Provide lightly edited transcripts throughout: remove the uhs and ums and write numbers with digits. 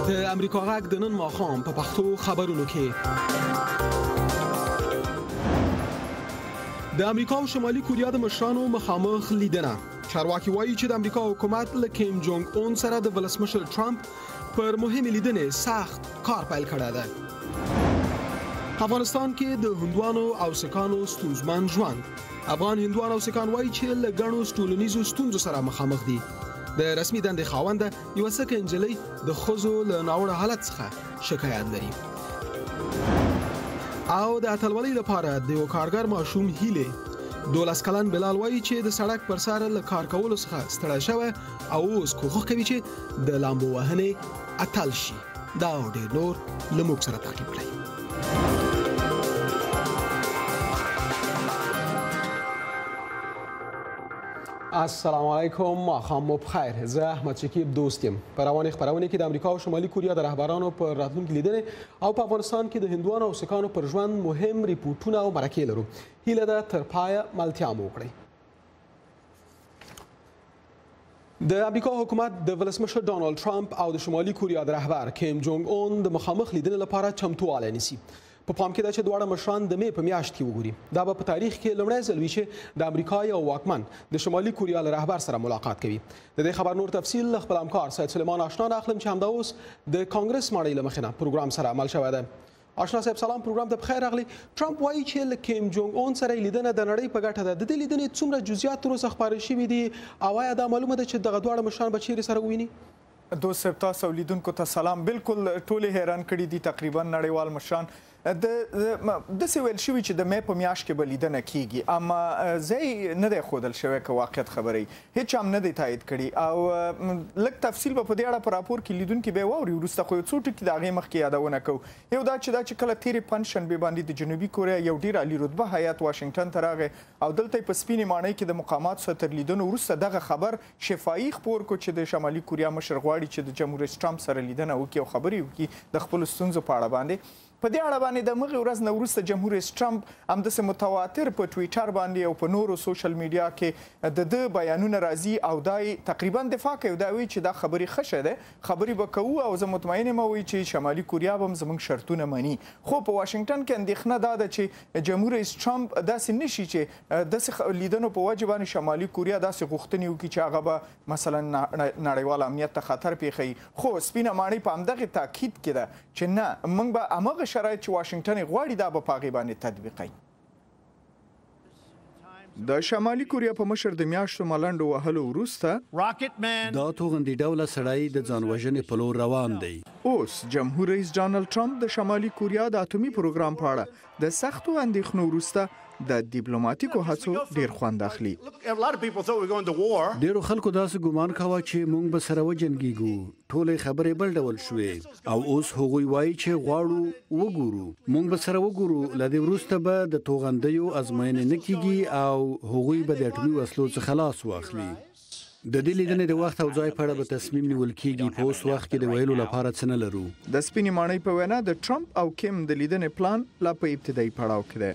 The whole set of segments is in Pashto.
د امریکا غږ د نن ماښام په پښتو خبرونو کې د امریکا او شمالي کوریا د مشرانو مخامخ لیدنه. چارواکي وایي چې د امریکا حکومت له کیم جونګ اون سره د ولسمشر ټرمپ پر مهمې لیدنې سخت کار پیل کړی دی. افغانستان کې د هندوانو او سکانو ستونزمن ژوند. افغان هندوان او سکان وایي چې له ګڼو ټولنیزو ستونزو سره مخامخ دي. د رسمي دندې خاونده یوه سکه نجلۍ د ښځو له ناوړه حالت څخه شکایت لري. او د اتلولۍ لپاره د یو کارګر ماشوم هیلې 12 کلن بلال وایي چې د سړک پر سر له کار کولو څخه ستړی شوی او اوس کوښښ کوي چې د لامبو وهنې اتل شي. دا او ډېر نور له موږ سره تعقیب کړئ. السلام علیکم، ماښام مو بخیر. زه احمد شکیب دوست یم. په روانې خپرونې کې د امریکا او شمالي کوریا د رهبرانو پر راتلونکي لیدنې او په افغانستان کې د هندوانو او سکانو پر ژوند مهم ریپورټونه او مرکې لرو. هیله ده تر پایه ملتیا مو وکړئ. د امریکا حکومت د ولسمشر ډانلډ ټرمپ او د شمالي کوریا د رهبر کیم جونګ اون د مخامخ لیدنې لپاره چمتووالی نیسي. په پام کې ده چې دواړه مشران د مې په میاشت کې وګوري. دا به په تاریخ کې لومړی ځل وي چې د امریکا یو واکمن د شمالي کوریا له رهبر سره ملاقات کوي. د دې خبر نور تفصیل له خپل همکار سید سلیمان آشنا نه اخلم چې همدا اوس د کانګرس ماڼۍ له مخې نه پروګرام سره عمل شوی دی. آشنا صاحب سلام، پروګرام ته بخیر راغلی. ټرمپ وایي چې له کیم جونګ اون سره لیدنه د نړۍ په ګټه ده. د دې لیدنې څومره جزئیات تر اوسه خپاره شوي دي او آیا دا معلومه ده چې دغه دواړه مشران به چیرې سره وویني؟ دوست صاحب، تاسو لیدونکو ته سلام. بالکل ټولې حیران کړي دي تقریبا نړیوال مشران. داسې ویل شوي چې د مې په میاشت کې به لیدنه کیږي، اما ځای نه دی ښودل شوی که واقعیت خبرې هیڅ هم نه دی تایید کړي. او لږ تفصیل به په دې اړه په راپور کې لیدونکي به یې واوري وروسته، خو یو څو ټکي د هغې مخکې یادونه کوو. یو دا چې کله تېرې پنجشنبې باندې د جنوبي کوریا یو ډېر عالي رتبه هیات واشنګټن ته راغی او دلته یې په سپینې ماڼۍ کې د مقاماتو سره تر لیدنو وروسته دغه خبر شفاهي خپور کړو چې د شمالي کوریا مشر غواړي چې د جمهور رئیس ټرمپ سره لیدنه وکړي او خبرې وکړي د خپلو ستونزو په اړه باندې. په دې اړه باندې د مغې ورځ نه وروسته جمهور رئیس ټرمپ همداسې متواتر په ټویټر باندې او په نورو سوشل میډیا کې د ده بیانونه راځي او دا یې تقریبا دفاع کوي. دا وایي چې دا خبرې ښه شی دی، خبرې به کوو او زه مطمئن یم وایي چې شمالي کوریا به هم زموږ شرطونه مني. خو په واشنګټن کې اندېښنه دا ده چې جمهور رئیس ټرمپ داسې نشي چې داسې لیدنو په وجه باندې شمالي کوریا داسې غوښتنې وکړي چې هغه به مثلا نړیوال امنیت ته خطر پېښوي. خو سپینه ماڼۍ په همدغې تاکید کې ده چې نه، موږ به همغه شرایط چې واشنګټن یې غواړي دا به په هغې باندې تطبیقوي. د شمالي کوریا په مشر د میاشتو ملنډو وهلو وروسته دا توغندي ډوله سړی د ځان وژنې په لور روان دی. اوس جمهور رئیس ډانلډ ټرمپ د شمالي کوریا د اټومي پروګرام په اړه د سختو اندېښنو وروسته د ډیپلوماټیکو هڅو ډیر خوند اخلي. ډیرو خلکو داسې ګمان کاوه چې موږ به سره وجنګیږو. ټولې خبرې بل ډول شوې او اوس هغوی وایي چې غواړو وګورو. موږ به سره وګورو. له دې وروسته به د توغندیو ازموینې نه کیږي او هغوی به د اټومي وسلو څخه لاس واخلي. د دې لیدنې د وخت او ځای په اړه به تصمیم نیول کیږي. په اوس وخت کې د ویلو لپاره څه نه لرو. د سپینې ماڼۍ په وینا د ټرمپ او کیم د لیدنې پلان لا په ابتدایي پړاو کې دی.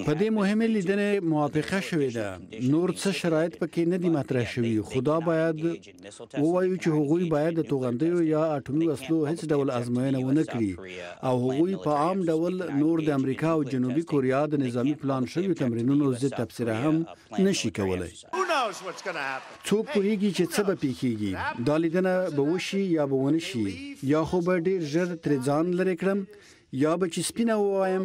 په دې مهمه لیدنې موافقه شوې ده. نور څه شرایط پکې نه دي مطرح شوي، خو دا باید ووایو چې هغوی باید د توغندیو یا اټومي وسلو هیڅ ډول ازموینه ونه کړي او هغوی په عام ډول نور د امریکا او جنوبي کوریا د نظامي پلان شوي تمرینونو ضد تبصره هم نشي کولی. څوک پوهیږي چې څه به پیښیږي. دا لیدنه به وشي یا به ونه شي، یا خو به ډیر ژر ترې ځان لرې کړم یا به چې سپینه ووایم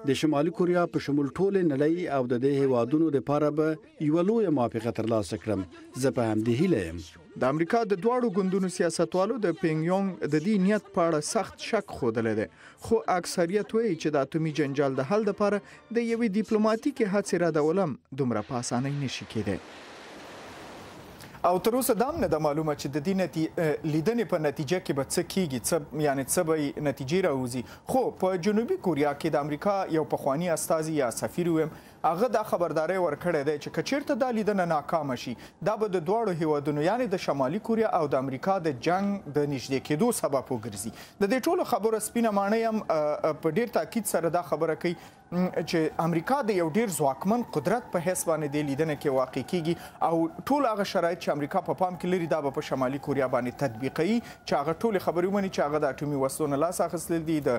د شمالي کوریا په شمول ټولې نړۍ او د دې هیوادونو لپاره به یوه لویه موافقه ترلاسه کړم. زه په همدې هیله یم. د امریکا د دواړو ګوندونو سیاستوالو د پینګیونګ د دې نیت په اړه سخت شک ښودلی دی، خو اکثریت وایي چې د اټومي جنجال د حل لپاره د یوې ډیپلوماټیکې هڅې ردول هم دومره په اسانۍ نشي کېدی. او تر اوسه دا هم نه ده معلومه چې د دې لیدنې په نتیجه کې به څه کیږي، څه به نتیجې راوځي. خو په جنوبي کوریا کې د امریکا یو پخوانی استازي یا سفیر ویم، هغه دا خبرداری ورکړی دی چې که چیرته دا لیدنه ناکامه شي دا به د دواړو هیوادونو یعنې د شمالي کوریا او د امریکا د جنګ د نږدې کېدو سبب وګرځي. د دې ټولو خبرو سپینه ماڼۍ هم په ډیر تاکید سره دا خبره کوي چې امریکا د یو ډیر ځواکمن قدرت په حساب باندې د لیدنه کې واقع کیږي او ټول هغه شرایط چې امریکا په پام کې لري دا په شمالي کوریا باندې تطبیقي چې هغه ټول خبرې ونی چې هغه د اټومي وسلو نه لاس اخیستل دي د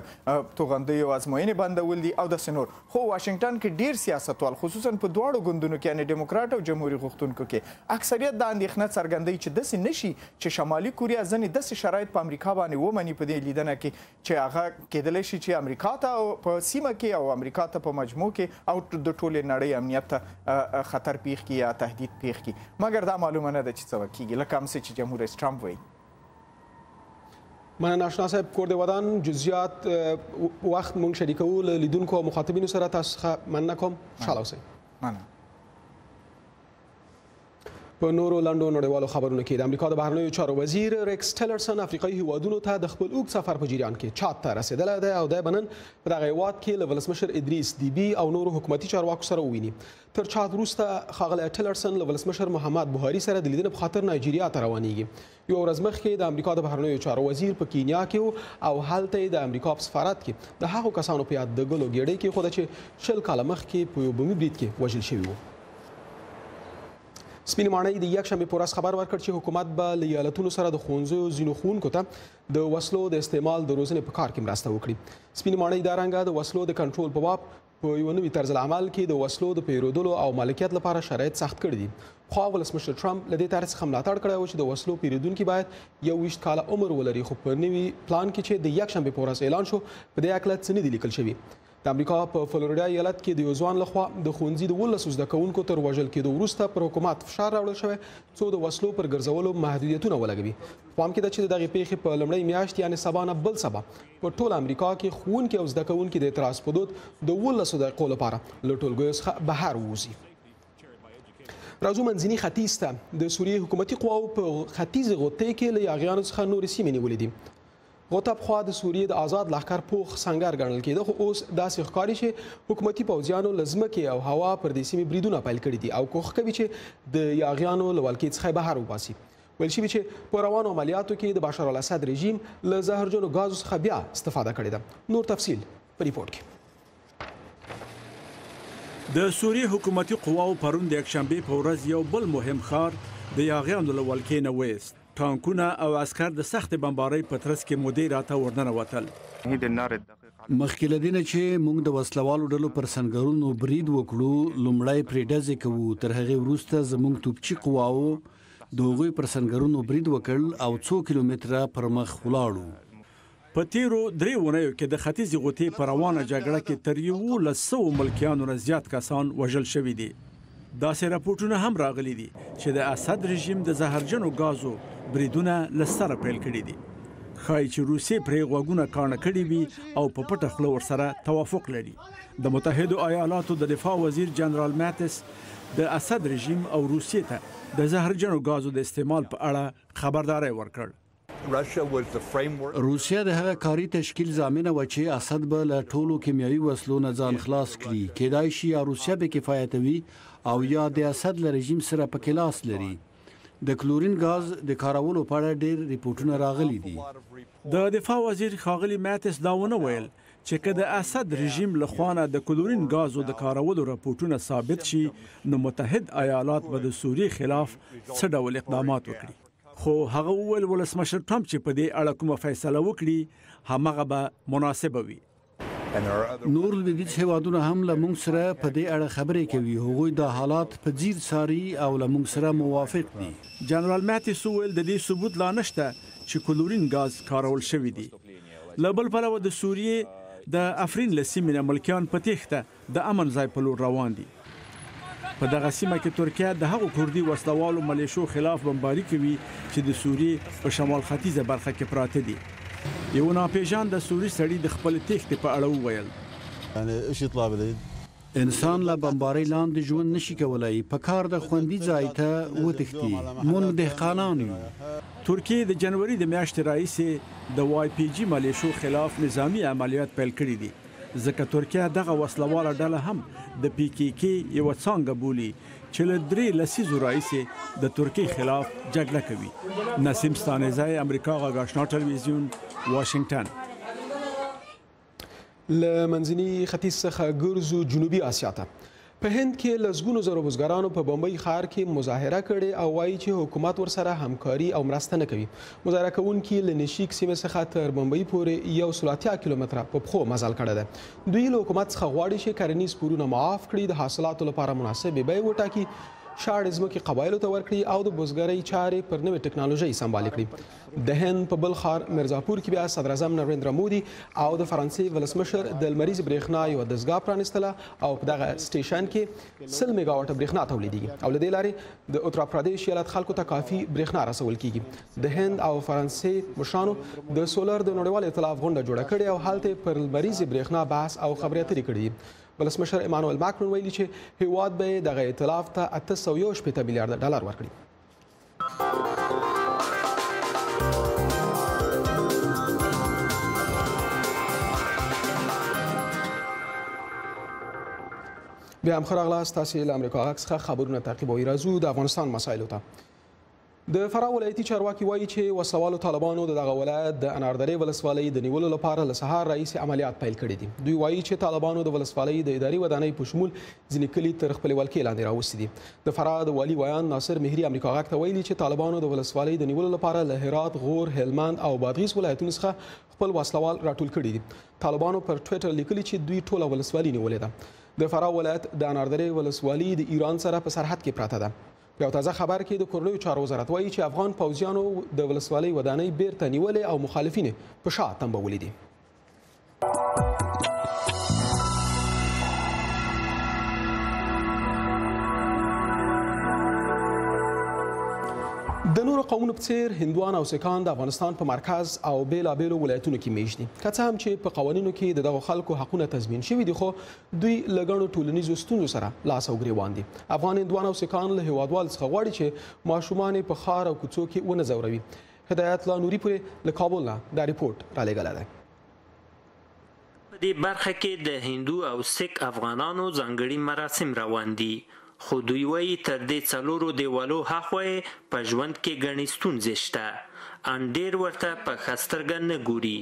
توغندیو ازموینې بندول دي او د سنور خو واشنگټن کې ډیر سیاستوال خصوصا په دواړو ګوندونو کې یعنی دیموکرات او جمهوریت غوښتونکو کې اکثریت د اندېښنه څرګندوي چې داسې نشي چې شمالي کوریا ځنې داسې شرایط په امریکا باندې ومني په دې لیدنه کې چې هغه کېدلی شي چې امریکا ته په سیمه کې او امریکا ته په مجموع کې او د ټولې نړۍ امنیت ته خطر پیښ کړي یا تهدید پیښ کړي مګر دا معلومه نه ده چې څه وکیږي لکه هم چې جمهور رئیس ټرمپ وایي مننه آشنا صاحب کور د ودان جزئیات وخت مونږ شریکو له لیدونکو او مخاطبینو سره تاسو څخه مننه کوم خوشحاله اوسئ مننه په نورو لنډو نړیوالو خبرونو کې د امریکا د بهرنیو چارو وزیر ریکس ټیلرسن افریقایي هیوادونو ته د خپل اوږد سفر په جریان کې چاد ته رسېدلی دی او دی به نن په دغه هیواد کې له ولسمشر ادریس دیبي او نورو حکومتي چارواکو سره وویني تر چاد وروسته ښاغلی ټیلرسن له ولسمشر محمد بهاري سره د لیدنې په خاطر نایجیریا ته روانیږي یوه ورځ مخکې د امریکا د بهرنیو چارو وزیر په کینیا کې او هلته یې د امریکا په سفارت کې د هغو کسانو په یاد د ګلو ګېډۍ کېښوده چې 20 کاله مخکې په یو بمي برید کې وژل شوي وو سپینې ماڼۍ د یکشنبې په ورځ خبر ورکړ چې حکومت به له ایالتونو سره د ښوونځیو ځینو ښوونکو ته د وسلو د استعمال د روزنې په کار کې مرسته وکړي سپینې ماڼۍ دا رنګه د وسلو د کنټرول په باب په یو نوي طرز العمل کې د وسلو د پیرودلو او مالکیت لپاره شرایط سخت کړي دي خو ولسمشر ټرمپ له دې طرز څخه ملاتړ کړی و چې د وسلو پیرودونکي باید 21 کاله عمر ولري خو په نوي پلان کې چې د یکشنبې په ورځ اعلان شو په دې هکله څه نه دي لیکل شوي د امریکا په فلوریډا ایالت کې د یو ځوان لخوا د ښوونځي د 19 زده کوونکو تر وژل کېدو وروسته پر حکومت فشار راوړل شوی څو د وسلو پر ګرځولو محدودیتونه ولګوي پام کې ده چې د دغې پیښې په لومړۍ میاشت یعنې سبا نه بل سبا په ټول امریکا کې ښوونکي او زده کوونکي د اعتراض په دود د 19 دقیقو لپاره له ټولګیو څخه بهر ووځي راځو منځني ختیځ ته د سوریې حکومتي قواو په ختیځې غوطې کې له یاغیانو څخه نورې سیمې نیولې دي غوطه پخوا د سوریې د آزاد لښکر پوخ سنګر ګڼل کېده خو اوس داسې ښکاري چې حکومتي پوځیانو له ځمکې او هوا پر دې سیمې بریدونه پیل کړي دي او کوښښ کوي چې د یاغیانو له ولکې څخه بهر وباسي ویل شوي چې په روانو عملیاتو کې د بشار الاسد رژیم له زهرجنو ګازو څخه بیا استفاده کړې ده نور تفصیل په ریپورټ کې د سوریې حکومتي قواو پرون د یکشنبې په ورځ یو بل مهم ښار د یاغیانو له ولکې نه ویست ټانکونه او عسکر د سخت بمبارۍ په ترڅ کې مودې راته ورننوتل مخکې له دې نه چې موږ د وسلوالو ډلو پر سنګرونو برید وکړو لومړی پرې ډزې کوو تر هغې وروسته زموږ توپچي قواو د هغوی پر سنګرونو برید وکړ او 2 کیلومتره پر مخ ولاړو په تیرو 3 اونیو کې د ختیځې غوطې په روانه جګړه کې تر 1100 ملکیانو نه زیات کسان وژل شوي دي داسې راپورټونه هم راغلي دي چې د اسد رژیم د زهرجنو ګازو بریدونه له سره پیل کړي دي ښایي چې روسیې پرې غوږونه کاڼه کړي وي او په پټه خوله ورسره توافق لري د متحدو ایالاتو د دفاع وزیر جنرال ماتس د اسد رژیم او روسیې ته د زهرجنو ګازو د استعمال په اړه خبرداری ورکړ روسیا د هغه کاري تشکیل ضامنه و چې اسد به له ټولو کیمیاوي وسلو نه ځان خلاص کړي کېدای شي یا روسیا به کفایتوي او یا د اسد له رژیم سره په کلاس لري د کلورین غاز د کارولو په اړه ډېر ریپورتونه راغلي دي د دفاع وزیر ښاغلي ماتس دا ونه ویل چې که د اسد رژیم له خوا د کلورین غازو د کارولو راپورټونه ثابت شي نو متحد ایالات به د سوریې خلاف څه ډول اقدامات وکړي خو هغه وویل ولسمشر ټرمپ چې په دې اړه کومه فیصله وکړي همغه به مناسبه وي نور لویدیځ هیوادونه هم له موږ سره په دې اړه خبرې کوي هغوی د حالات په ځیر څاري او له موږ سره موافق دي جنرال ماتیس وویل د دې ثبوت لا نشته چې کلورین غاز کارول شوی دی له بل پلوه د سوریې د افرین له سیمې نه ملکیان په تېښته د امن ځای په لور روان دي په دغه سیمه کې ترکیه د هغو کردي وسلوالو ملیشو خلاف بمباري کوي چې د سوریې په شمال ختیځه برخه کې پراته دي یو ناپېژانده سوري سړي د خپل تېښتې په اړه وویل انسان له بمبارۍ لاندې ژوند نشي کولای په کار د خوندي ځای ته وتښتي موږ دهقانان یو ترکیه د جنوري د میاشتې راهیسې د واي پی جي ملیشو خلاف نظامی عملیات پیل کړي دي ځکه ترکیه دغه وسلواله ډله هم د پی کی کی یو څانګه بولي چې له 3 لسیزو راهیسې د ترکیې خلاف جګړه کوي. نسیم ستانزی امریکا غا آشنا تلویزیون واشنگتن له منځني ختیځ څخه ګرځو جنوبي اسیا ته. په هند کې لسګونو زره بزګرانو په بمبئی ښار کې مظاهره کړې او وایي چې حکومت ورسره همکاري او مرسته نه کوي. مظاهره کوونکي له نشیک سیمې څخه تر بمبئی پورې 180 کیلومتره په پښو مزل کړی دی. دوی له حکومت څخه غواړي چې کرنیز پورونه معاف کړي، د حاصلاتو لپاره مناسبې بیې وټاکي، شاړې ځمکې قبایلو ته ورکړي او د بزګرۍ چارې پر نوې ټکنالوژۍ سمبال کړي. د هند په بل ښار مرزاپور کې بیا صدر اعظم نریندرا مودي او د فرانسې ولسمشر د لمریز برېښنا یوه دستګاه پرانستله او په دغه سټیشن کې 100 میګاواټه برېښنا تولیدېږي او له دې لارې د اتر پردیش ایالت خلکو ته کافي برېښنا رسول کیږي. د هند او فرانسې مشرانو د سولر د نړیوال ائتلاف غونډه جوړه کړې او هلته پر لمریز برېښنا بحث او خبرې اترې کړي. ولسمشر ایمانوئل ماکرون ویلي چې هیواد به دغه ائتلاف ته 880 میلیارډ ډالر ورکړي. بیا هم ښه راغلاست. تاسې له امریکا غږ څخه خبرونه تعقیبوئ. راځو د افغانستان مسایلو ته. د فراه ولایتي چارواکي وایي چې وسلوالو طالبانو د دغه ولایت د اناردرې ولسوالۍ د نیولو لپاره له سهار راهیسې عملیات پیل کړي دي. دوی وایي چې طالبانو د ولسوالۍ د اداري ودانۍ په شمول ځینې کلي تر خپلې ولکې لاندې راوستي دي. د فراه د والي ویان ناصر مهري امریکا غږ ته ویلي چې طالبانو د ولسوالۍ د نیولو لپاره له هرات، غور، هلمند او بادغیس ولایتونو څخه خپل وسلوال راټول کړي دي. طالبانو پر ټویټر لیکلي چې دوی ټوله ولسوالي نیولې ده. د فراه ولایت د اناردرې ولسوالي د ایران سره په سرحد کې پراته ده. په یو تازه خبر کې د کورنیو چارو وزارت وایي چې افغان پوځیانو د ولسوالۍ ودانۍ بیرته نیولې او مخالفین په شا تنبولي دي. د نورو قومونو په څیر هندوان او سیکان د افغانستان په مرکز او بیلابیلو ولایتونو کې میشت دي. که څه هم چې په قوانینو کې د دغو خلکو حقونه تضمین شوي دي، خو دوی له ګڼو ټولنیزو ستونزو سره لاس او ګریوان دي. افغان هندوان او سیکان له هیوادوالو څخه غواړي چې ماشومان یې په ښار او کوڅو کې ونه ځوروي. هدایت الله نوري پورې له کابل نه دا ریپورټ رالیږلی دی. په دې برخه کې د هندو او سیک افغانانو ځانګړي مراسم روان دي، خو دوی وایي تر دې څلورو دیوالو هاخوا په ژوند کې ګڼې ستونزې شته. ان ډېر ورته په ښه سترګه نه ګوري.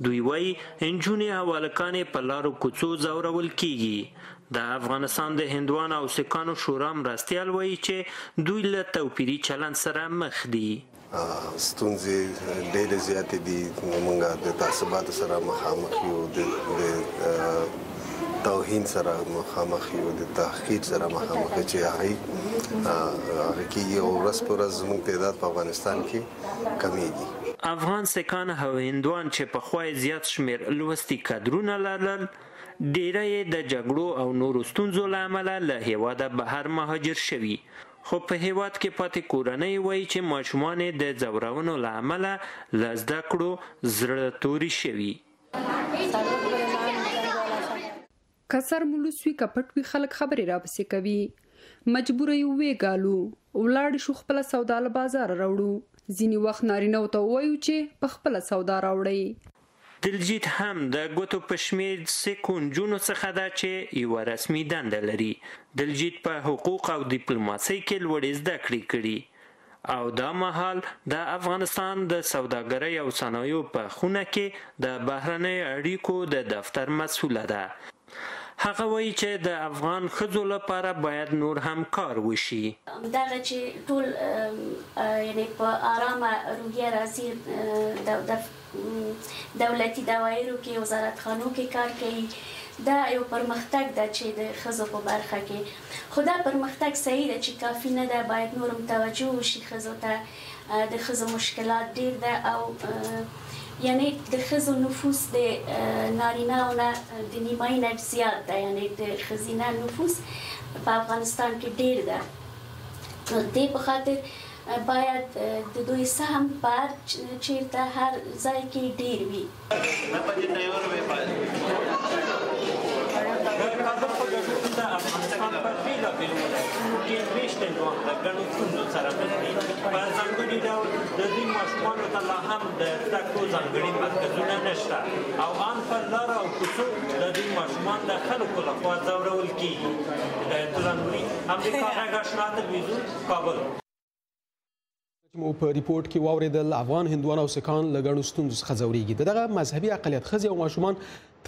دوی وایي نجونې او هلکانې په لارو کوڅو ځورول کیږي. د افغانستان د هندوانو او سیکانو شورا مرستیال وایي چې دوی له توپیري چلند سره مخ دي. ستونزې ډېرې زیاتې دي. موږ د تعصباتو سره مخامخ یو، د توهین سره مخامخ یو، د تحقیر سره مخامخ چې هغه کې یو ورځ په ورځ زموږ تعداد په افغانستان کې کمیږي. افغان سیکان او هندوان چې پخوا زیات شمیر لوستي کادرونه لرل، ډیری یې د جګړو او نورو ستونزو له امله له هیواده بهر مهاجر شوي، خو په هیواد کې پاتې کورنۍ وایي چې ماشومان یې د ځورونو له امله له زده کړو زړه توري شوي. کسر مولوسوي کپټوي خلک خبرې را پسې کوي. مجبور یو ویګالو ولاړ شو خپل سودا له بازار راوړو. ځینی وخت نارینه او ته وایو چې په خپل سودا راوړي. دلجیت هم د ګوتو په شمیر سیکو نجونو څخه ده چې یوه رسمي دنده لري. دلجیت په حقوق او ډیپلوماسۍ کې لوړې زده کړې کړي او دا مهال د افغانستان د سوداګرۍ او صنایعو په خونه کې د بهرنیو اړیکو د دفتر مسؤله ده. هغه وایي چې د افغان ښځو لپاره باید نور هم کار وشي. دغه چې ټول یعنی په آرامه روحیه راځي، دولتي دوايرو کې وزارتخانو کې کار کوي، دا یو پرمختګ ده چې د ښځو په برخه کې. خو دا پرمختګ صحیح ده چې کافي نه ده، باید نور هم توجه وشي ښځو ته. د ښځو مشکلات ډېر ده او یعنی د ښځو نفوس د نارینه‌و نه د نیمایي نه زیات ده، یعنی د ښځینه نفوس په افغانستان کې ډېر ده. نو دې په خاطر باید د دوی سهم په چیرته هر ځای کې ډېر وي. افغانستان په بیلابیلو ولایتونو کې میشت هندوان د ګڼو ستونزو سره مخ دي. په ځانګړي ډول د دوی ماشومانو ته لا هم د زده کړو ځانګړي مرکزونه نشته او ان په لاره او کوڅو د دوی ماشومان د خلکو لخوا ځورول کیږي. هدایت الله نوري، امریکا غږ آشنا تلویزیون، کابل. مو په ریپورت کې واوریدل افغان هندوان او سیکان له ګڼو ستونزو څخه ځورېږي. دغه مذهبي اقلیت ښځې او ماشومان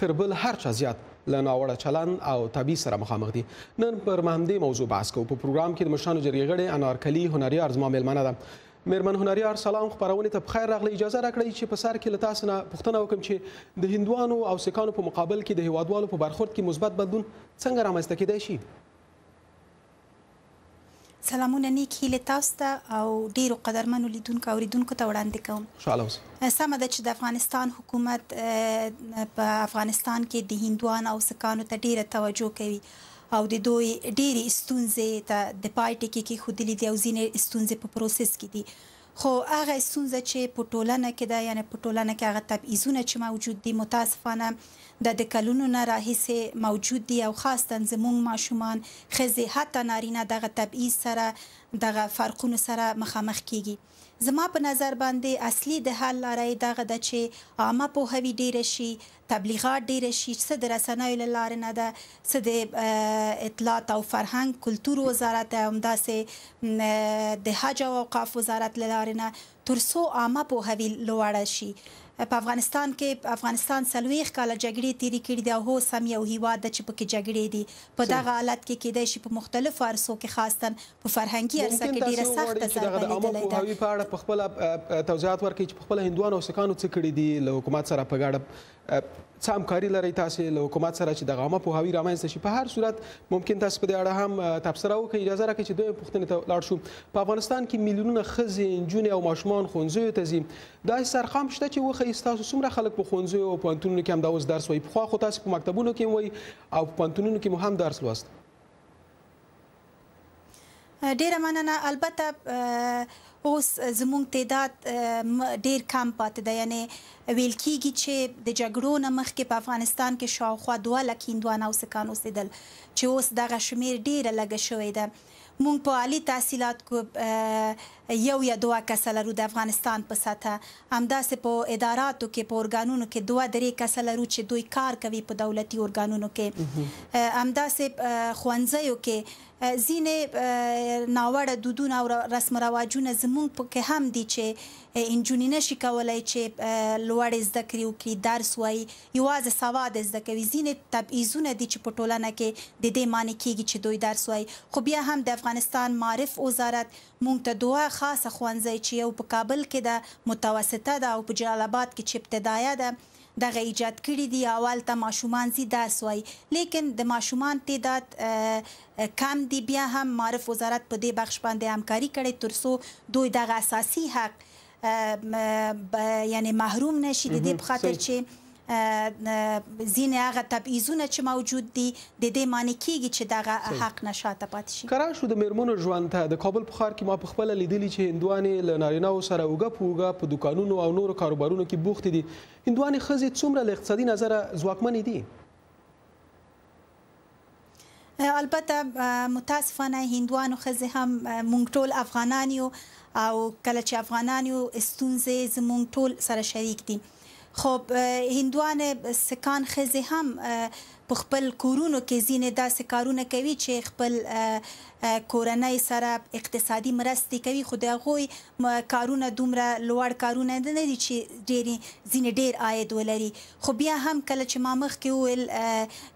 تر بل هر چا زیات له ناوړه چلند او تبعیض سره مخامخ دي. نن پر همدې موضوع بحث کوو. په پروګرام کې د مشرانو جرګې غړې انارکلي هنریار زما میلمنه ده. میرمن هنریار سلام، خپرونې ته بخیر راغلی. اجازه راکړئ چې په سر کې له تاسو نه پوښتنه وکړم چې د هندوانو او سکانو په مقابل کې د هیوادوالو په برخورد کې مثبت بدلون څنګه رامنځته کیدای شي؟ سلامونه نیک هیله تاسو ته او ډیرو قدرمنو لیدونکو او اوریدونکو ته وړاندې کوم. خوشاله اوسئ. سمه ده چې د افغانستان حکومت په افغانستان کې د هندوانو او سکانو ته ډیره توجه کوي او د دوی ډیرې ستونزې ته د پای ټکي کېښودلي دي او ځینې ستونزې په پروسس کې دي. خو هغه ستونزه چې په ټولنه کې ده، یعنې په ټولنه کې هغه تبعیضونه چې موجود دي، متاسفانه د کلونو نه راهیسې موجود دي او خاصتا زموږ ماشومان، ښځې، حتی نارینه دغه تبعیض سره، دغه فرقونو سره مخامخ کیږي. زما په نظر باندې اصلي د حل لاره یې دغه ده چې عامه پوهاوی ډیره شي، تبلیغات ډیره شي، څه د رسنیو له لارې نه ده، څه د اطلاعات او فرهنګ کلتور وزارت او همداسې د حج او اوقاف وزارت له لارې نه، تر څو عامه پوهاوی لوړه شي. په افغانستان کې افغانستان 40 کاله جګړې تیرې کړي دي او هو سم یو هیواد ده چې پکې جګړې دي. په دغه حالت کې کیدای شي په مختلفو عرصو کې خاصتا په فرهنګي عرصه کې ډیره سخته ضربه لیدلې ده. په اړه په خپله توضیحات ورکړئ چې په خپله هندوانو او سکانو څه کړي دي له حکومت سره په ګډه، څه همکاري لرئ تاسې له حکومت سره چې دغه عامه پوهاوي رامنځته شي؟ په هر صورت ممکن تاسو په دې اړه هم تبصره وکړئ. اجازه راکړئ چې دویمې پوښتنې ته لاړ شو. په افغانستان کې میلیونونه ښځې، نجونې او ماشومان ښوونځیو ته ځي. داسې ارقام شته چې وښیي ستاسو څومره خلک په ښوونځیو او پوهنتونونو کې همدا اوس درس وایي؟ پخوا خو تاسو په مکتبونو کې هم وایي او په پوهنتونونو کې مو هم درس لوست. ډیره مننه. البته اوس زموږ تعداد ډیر کم پاتې ده، یعنی ویل کیږي چې د جګړو نه مخکې په افغانستان کې شاوخوا 2 لک هندوانه او سکان اوسېدل، چې اوس دغه شمیر ډیره لږه شوې ده. مونږ په عالی تحصیلات کې 1 یا 2 کسه لرو د افغانستان په سطحه، همداسې په اداراتو کې، په ارګانونو کې 2-3 کسه لرو چې دوی کار کوي په دولتي ارګانونو کې. همداسې ښوونځیو کې ځینې ناوړه دودونه او رسم رواجونه زموږ پکې هم دي چې نجونې نشي کولی چې لوړې زده کړې وکړي، درس وایي، یوازې سواد زده کوي. ځینې تبعیضونه دي چې په ټولنه کې د دې معنی کېږي چې دوی درس وایي. خو بیا هم د افغانستان معرف وزارت موږ ته 2 خاصه ښوونځی چې یو په کابل کې ده، متوسطه ده، او په جلال آباد کې چې ابتدایه ده، دغه ایجاد کړي دي. اول ته ماشومان زی درس وایي، لیکن د ماشومان تعداد کم دی. بیا هم معرف وزارت په دې بخش باندې همکاري کړې تر څو دوی دغه اساسي حق یعنی محروم نشي. د دې په خاطر چې ځینې هغه تبعیضونه چې موجود دي د دې معنی کېږي چې دغه حق نه شاته پاتې شي. که شو د میرمنو ژوند ته، د کابل په ښار کې ما په خپله لیدلي چې هندوانې له نارینهو سره اوږه په اوږه په دوکانونو او نورو کاروبارونو کې بوختې دي. هندوانې ښځې څومره له اقتصادي نظره ځواکمنې دي؟ البته متاسفانه هندوانو ښځې هم موږ ټول افغانان یو او کله چې افغانان یو ستونزې زموږ ټول سره شریک دي. خب هندوانې سکان ښځې هم په خپل کورونو کې ځینې داسې کارونه کوي چې خپل کورنۍ سره اقتصادي مرستې کوي، خو د هغوی کارونه دومره لوړ کارونه نه دي چې ځینې ډیر عاید ولري. خو بیا هم کله چې ما مخکې وویل،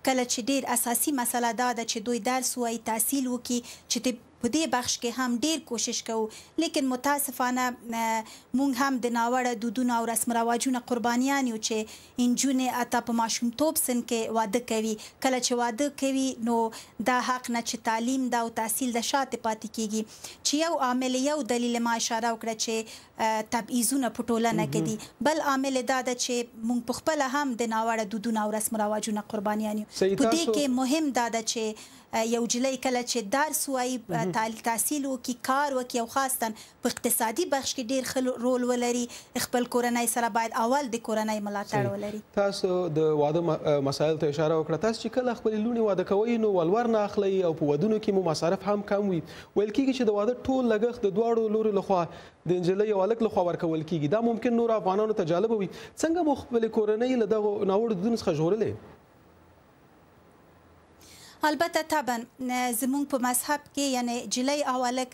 کله چې ډیر اساسي مسله دا ده چې دوی درس وایي، تحصیل وکړي، چې په دې بخش کې هم ډیر کوشش کوو. لیکن متاسفانه مونږ هم د ناوړه دودونو او رسم رواجونو قربانیان یو چې نجونې حتی په ماشومتوب سن کې واده کوي. کله چې واده کوي نو دا حق نه چې تعلیم ده او تحصیل ده شاته پاتې کیږي، چې یو عامل، یو دلیل ما اشاره وکړه چې تبعیضونه په ټولنه کې دي. بل عامل دا ده چې مونږ په خپله هم د ناوړه دودونو او رسم رواجونو قربانیان یو. په دې کې مهم دا ده چې یو جلۍ کله چې درس وایي، تحصیل وکړي، کار وکړي او خاصتا په اقتصادي بخش کې ډیر ښه رول ولري، خپل کورنۍ سره باید اول د کورنۍ ملاتړ ولري. تاسو د واده مسایل ته اشاره وکړه. تاسو چې کله خپلې لوڼې واده کوئ نو ولور نه اخلئ او په ودونو کې مو مصارف هم کم وي. ویل کېږي چې د واده ټول لګښت د دواړو لورو لخوا د نجلۍ او هلک لخوا ورکول کېږي. دا ممکن نور افغانانو ته جالبه وي. څنګه مو خپلې کورنۍ له دغو ناوړو دودونو څخه ژغورلې؟ البته طبعا زمونږ په مذهب کې یعنی جلۍ او هلک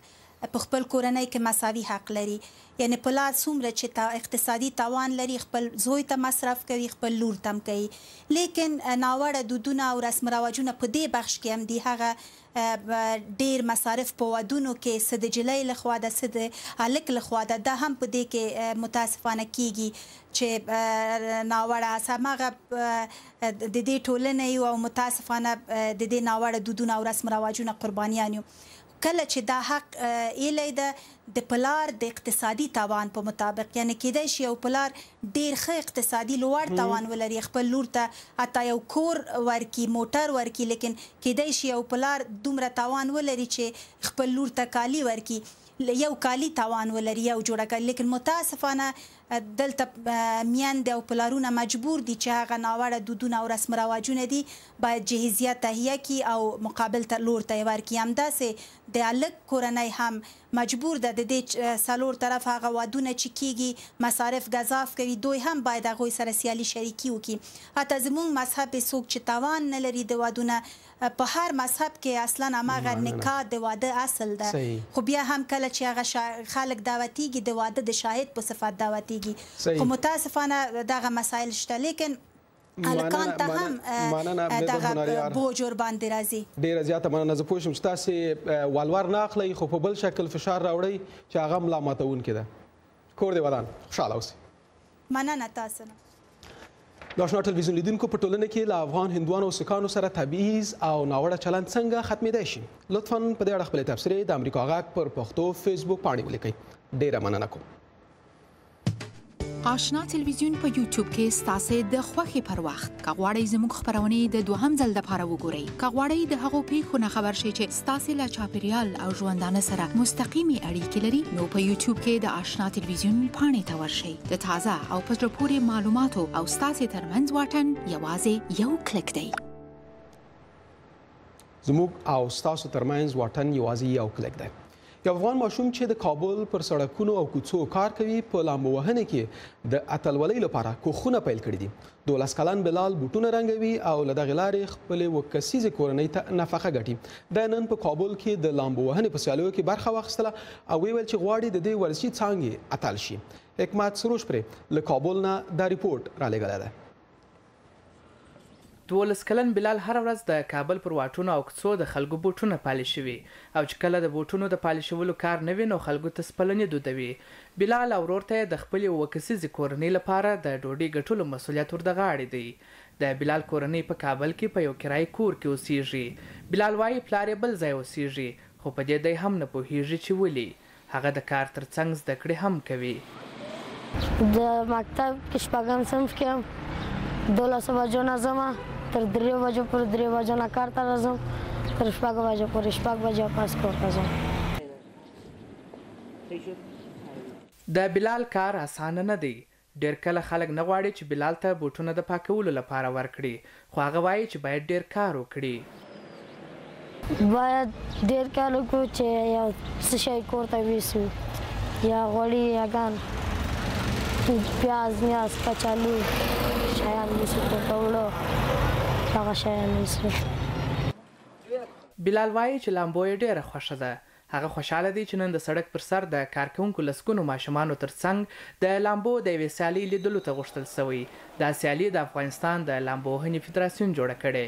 په خپل کورنۍ کې مساوي حق لري. یعنی پلار څومره چې اقتصادي توان لري خپل زوی ته مصرف کوي، خپل لور ته هم کوي. لیکن ناوړه دودونه او رسم رواجونه په دې بخش کې هم دي. هغه ډیر مصارف په ودونو کې څه د جلۍ لخوا ده څه د هلک لخوا ده، دا هم په دې کې متاسفانه کیږي چې ناوړه هماغه د دې ټولنې یو او متاسفانه د دې ناوړه دودونه او رسم رواجونه قربانیان یو. کله چې دا حق ایلی ده د پلار د اقتصادي توان په مطابق، یعنی کیدای شي یو پلار ډیر ښه اقتصادي لوړ توان ولري، خپل لور ته حتی یو کور ورکي، موټر ورکي، لیکن کیدای شي یو پلار دومره توان ولري چې خپل لور ته کالي ورکي، یو کالي توان ولري یو جوړه کالي. لیکن متاسفانه دلته میندې او پلارونه مجبور دي چې هغه ناوړه دودونه او رسم رواجونه دي باید جهیزیه تهیه کړي او مقابل ته لور ته یې ورکړي. همداسې د هلک کورنۍ هم مجبور ده د دې څلور طرف هغه وادونه چې کیږي مصارف گزاف کوي، دوی هم باید هغوی سره سیالي شریکي وکړي. حتی زموږ مذهب څوک چې توان نه لري د وادونه، په هر مذهب کې اصلا هماغه نکاح د واده اصل ده، خو بیا هم کله چې هغه خلک دعوتیږي د واده د شاهد په صفت دعوتیږي. خو متاسفانه دغه مسایل شته، لیکن هلکان ته هم دغه بوج ورباندې راځي. ډېره زیاته مننه. زه پوه شوم چې تاسې والور نه اخلئ خو په بل شکل فشار راوړئ چې هغه ملا ماتوونکې ده. کور دې ودان، خوشحاله اوسئ. مننه تاسو نه. د آشنا ټلویزیون لیدونکو په ټولنه کې له افغان هندوانو او سکانو سره تبعیض او ناوړه چلند څنګه ختمېدای شي؟ لطفا په دې اړه خپلې تبصرې د امریکا غږ پر پښتو فیسبوک پاڼې ولیکئ. ډېره مننه کوم. آشنا ټلویزیون په یوټیوب کې ستاسو د خوښې پر وخت که غواړئ زموږ خبرونه د دوهم ځل لپاره وګورئ، که غواړئ د هغو پیښو نه خبر شئ چې ستاسو له چاپیریال او ژوندانه سره مستقیمي اړیکې لري، نو په یوټیوب کې د آشنا ټلویزیون پاڼې ته ورشئ. د تازه او په زړه پورې معلوماتو او ستاسو ترمنځ واټن یوازې یو کلیک دی. زموږ او ستاسو ترمنځ واټن یوازې یو کلیک دی. یو افغان ماشوم چې د کابل پر سړکونو او کوڅو کار کوي په لامبو وهنه کې د اتلولۍ لپاره کوښښونه پیل کړي دي. 12 کلن بلال بوټونه رنګوي او له دغې لارې خپلې اووه کسیزې کورنۍ ته نفقه ګټي. دی نن په کابل کې د لامبو وهنې په سیالیو کې برخه واخیستله او ویل چې غواړي د دې ورزشي څانګې اتل شي. حکمت سروش پرې له کابل نه دا ریپورټ رالیږلی دی. 12 کلن بلال هر ورځ د کابل پر واټونو او کوڅو د خلکو بوټونه پالشوي او چې کله د بوټونو د پالشولو کار نه وي نو خلکو ته سپلنې دودوي. بلال او ورور ته د خپلې اووه کسیزې کورنۍ لپاره د ډوډۍ ګټلو مسؤلیت ور د غاړې دی. د بلال کورنۍ په کابل کې په یو کرایي کور کې اوسیږي. بلال وایي پلار یې بل ځای اوسیږي خو په دې دی هم نه پوهیږي چې ولې. هغه د کار ترڅنګ زده کړې هم کوي. د مکتب کې شپږم صنف کې یم. 12 بجو نه ځم تر 3 بجو پورې 3 بجو نه کار ته راځم، تر 6 بجو پورې 6 بجو پاس کور ته ځم. د بلال کار اسانه نه دی. ډېر کله خلک نه غواړي چې بلال ته بوټونه د پاکولو لپاره ورکړي، خو هغه وایي چې باید ډېر کار وکړي. باید ډېر کار وکړو چې یو څه شی کور ته ویسو، یا غوړي یا ګان، پیاز میاز کچالو شیان ویسو کور ته وړو. بلال وایي چې لامبو یې ډېره خوښه ده. هغه خوشحاله دی چې نن د سړک پر سر د کارکوونکو لسګونو ماشومانو ترڅنګ د لامبو د یوې سیالۍ لیدلو ته غوښتل شوی. دا سیالي د افغانستان د لامبو وهنې فدراسیون جوړه کړې.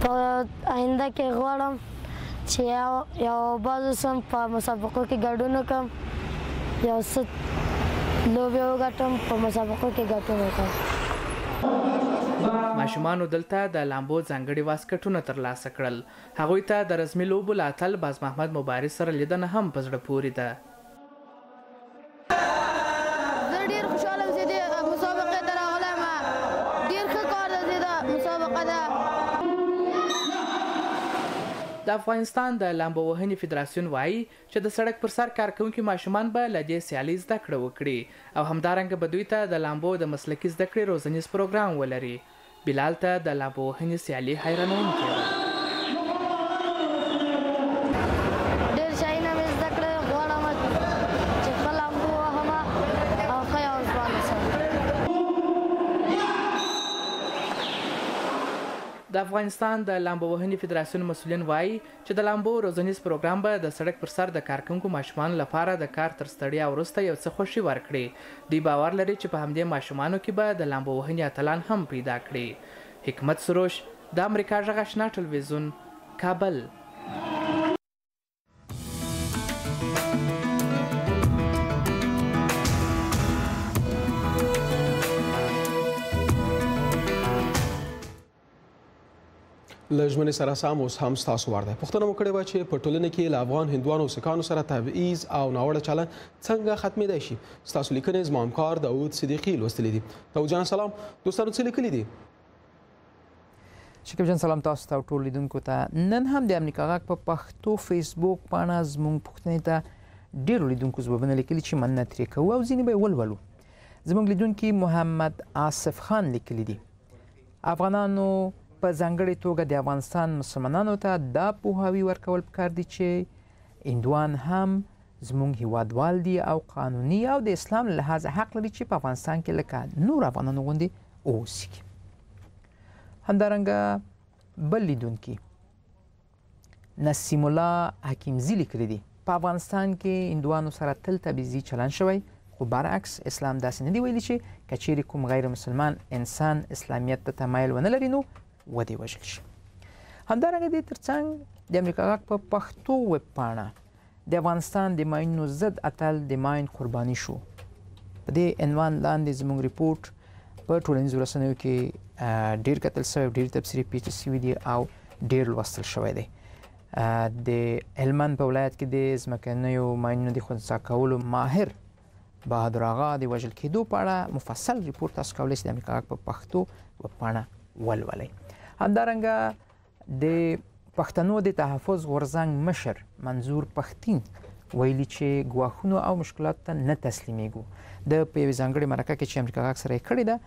په آینده کې غواړم چې یو باز اوسم، په مسابقو کې ګډون وکړم، یو څه لوبې وګټم، په مسابقو کې ګډون وکړم. ماشومانو دلته د لامبو ځانګړي واسکټونه ترلاسه کړل. هغوی ته د رسمي لوبو له اتل باز محمد مبارز سره لیدنه هم په زړه پورې ده. زه ډېر خوشحاله یم چې دې مسابقې ته راغلم. ډېر ښه کار ده دا مسابقه ده. د افغانستان د لامبو وهنې فدراسیون وایي چې د سړک پر سر کارکوونکي ماشومان به له دې سیالۍ زده کړه وکړي او همدارنګه به دوی ته د لامبو د مسلکي زده کړې روزنیز پروګرام ولري. بلال ته د لامبو وهنې سیالي حیرانوونکې ده. ډېر شیونه مې زده کړل، غواړم چې ښه لامبو وهم او ښه یو ځوان اوسم. د د افغانستان د لامبو وهنې فدراسیون مسؤلین وایي چې د لامبو روزنیز پروګرام به د سړک پر سر د کارکونکو ماشومانو لپاره د کار تر ستړیا وروسته یو څه خوښي ورکړي. دوی باور لري چې په همدې ماشومانو کې به د لامبو وهنې اتلان هم پیدا کړي. حکمت سروش، د امریکا غږ آشنا ټلویزیون، کابل. له ژمنې سره سم اوس هم ستاسو وار دی. پوښتنه مو کړې وه چې په ټولنه کې له افغان هندوانو او سکانو سره تبعیض او ناوړه چلند څنګه ختمېدای شي. ستاسو لیکنې زما همکار داود صدیقي لوستلې دي. داود جان سلام. دوستانو څه لیکلي دي؟ شکیب جان سلام تاسو ته او ټول لیدونکو ته. نن هم د امریکا غږ په پښتو فیسبوک پاڼه زموږ پوښتنې ته ډېرو لیدونکو ځوابونه لیکلي چې مننه ترې کوو او ځینې به یې ولولو. زموږ لیدونکي محمد آصف خان لیکلي دي افغانانو په ځانګړې توګه د افغانستان مسلمانانو ته دا پوهاوی ورکول پکار دي چې هندوان هم زموږ هیوادوال دي او قانوني او د اسلام له لحاظه حق لري چې په افغانستان کې لکه نور افغانانو غوندې واوسي. همدارنګه بل لیدونکي نسیم الله حکیمزي لیکلي دي په افغانستان کې هندوانو سره تل تبعیضي چلند شوی، خو برعکس اسلام داسې نه دی ویلي چې کچېرې کوم غیر مسلمان انسان اسلامیت ته تمایل ونه لري نو ودې وژل شي. همدارنګه دې ترڅنګ د امریکا غږ په پښتو ویب پاڼه د افغانستان د ماینونو ضد اتل د ماین قرباني شو. په دې عنوان لاندې زموږ ریپورټ په ټولنیزو رسنیو کې ډېر کتل شوی، ډېر تبصرې پیچ شوي دي او ډېر لوستل شوی دی. د هلمند په ولایت کې د ځمکنیو ماینونو د خنثی کولو ماهر بهادر آغا د وژل کېدو په اړه مفصل ریپورټ تاسو کولی شئ د امریکا غږ په پښتو ویب پاڼه ولولئ. همدارنګه د پښتنو د تحفظ غورځنګ مشر منظور پښتین ویلي چې ګواښونو او مشکلاتو ته نه تسلیمیږو. د په یوې ځانګړې مرکه کې چې امریکا غږ سره یې کړې ده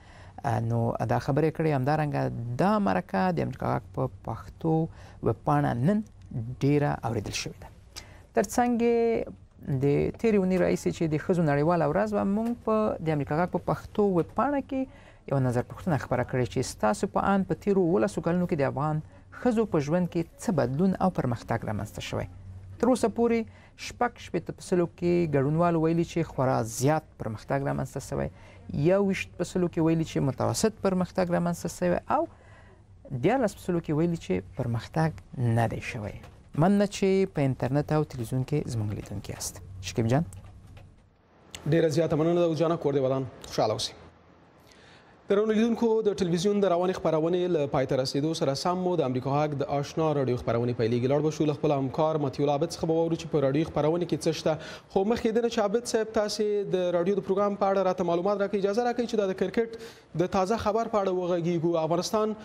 نو دا خبرې کړې. همدارنګه دا مرکه د امریکا غږ په پښتو ویب پاڼه نن ډیره اوریدل شوې ده. ترڅنګ د تیرې اونۍ راهیسې چې د ښځو نړیواله ورځ وه موږ په د امریکا غږ په پښتو ویب پاڼه کې یوه نظر پوښتنه خپره کړې چې ستاسو په اند په تیرو 18 کلونو کې د افغان ښځو په ژوند کې څه بدلون او پرمختګ رامنځته شوی. تر اوسه پورې 60% کې ګډونوالو ویلي چې خورا زیات پرمختګ رامنځته شوی، 21% کې ویلي چې متوسط پرمختګ رامنځته شوی او 14% کې ویلي چې پرمختګ نه دی شوی. مننه چې په انټرنیټ او تلویزیون کې زموږ لیدونکي یاست. شکیب جان ډیره زیاته مننه د جانا کور دی ودان خوشاله اوسئ. درنو لیدونکو د ټلویزیون د روانې خپرونې له پای ته رسېدو سره سم مو د امریکا غږ د آشنا راډیو خپرونې پیلېږي. لاړ به شو له خپل همکار متیو عابد څخه به واورو چې په راډیو خپرونې کې څه شته. خو مخکې د نه چې عابد صاحب تاسې د راډیو د پروګرام په اړه راته معلومات راکړئ، اجازه راکړئ چې دا د کرکټ د تازه خبر په اړه وغږیږو. افغانستان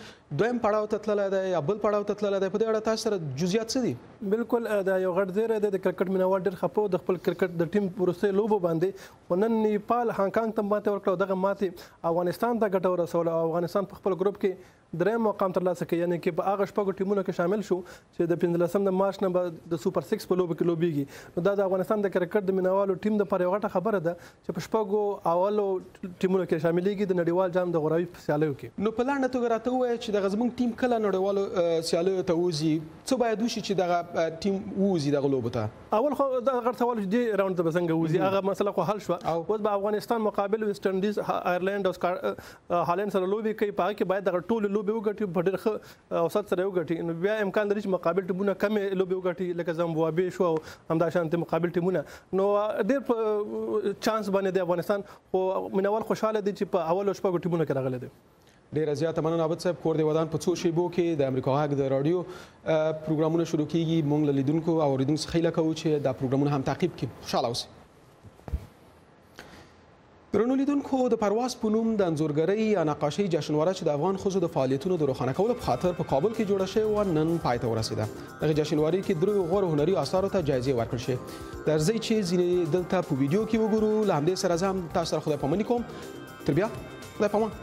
دویم پړاو ته تللی دی یا بل پړاو ته تللی دی، په دې اړه تاسو سره جزئیات څه دي؟ بالکل دا یو غټ زیری دی. د کرکټ مینوال ډېر خفه د خپل کرکټ د ټیم وروستۍ لوبو باندې. ونن نیپال هانګکانګ ته ماتې ورکړه او دغه ماتې افغانستان ته ګټه ورسوله او افغانستان په خپل ګروپ کې دریم مقام ترلاسه کړ، یعنې کې په هغه شپږو ټیمونو کې شامل شو چې د 15 مارچ نه به د سوپر 6 په لوبو کې لوبېږي. نو دا د افغانستان د کرکټ د مینوالو ټیم دپاره یوه غټه خبره ده چې په شپږو اولو ټیمونو کې شاملېږي د نړیوال جام د غوراوي په سیالیو کې. نو په لنډه توګه راته ووایه چې دغه زموږ ټیم کله نړیوالو سیالیو ته وځي، څه باید وشي چې دغه ټیم ووځي دغه لوبو ته؟ اول خو دا غټ سوال چې دې راوند ته به څنګه وځي، هغه مسله خو حل شوه. اوس به افغانستان مقابل ویسټ انډیز، آیرلینډ او هالند سره لوبې کوي. په هغه کې باید دغه ټولې لوبې وګټي، په ډېر ښه اوسط سره وګټي. نو بیا امکان لري چې مقابل ټیمونه کمې لوبې وګټي لکه زمبابوې شو او همداشانتې مقابل ټیمونه. نو ډېر په چانس باندې د افغانستان خو مینوال خوشحاله دي چې په اولو شپږو ټیمونو کې راغلی دی. ډیره زیاته مننه عابد صاحب. کور دی ودان په څو شیبو کې د امریکا غږ د راډیو پروګرامونه شروع کیږي. موږ له لیدونکو او اوریدونکو څخه هیله کوو چې دا پروګرامونه هم تعقیب کړي. خوشحاله اوسئ. درنو لیدونکو د پرواز په نوم د انځورګرۍ یا نقاشۍ جشنواره چې د افغان ښځو د فعالیتونو د روښانه کولو په خاطر په کابل کې جوړه شوې وه نن پای ته ورسېده. دغه جشنوارې کې دریو غوره هنري اثارو ته جایزې ورکړل شوې. درځئ چې ځینې دلته په ویډیو کې وګورو. له همدې سره زه هم تاسو سره خدای پاماني کوم. تر بیا خدای پامان.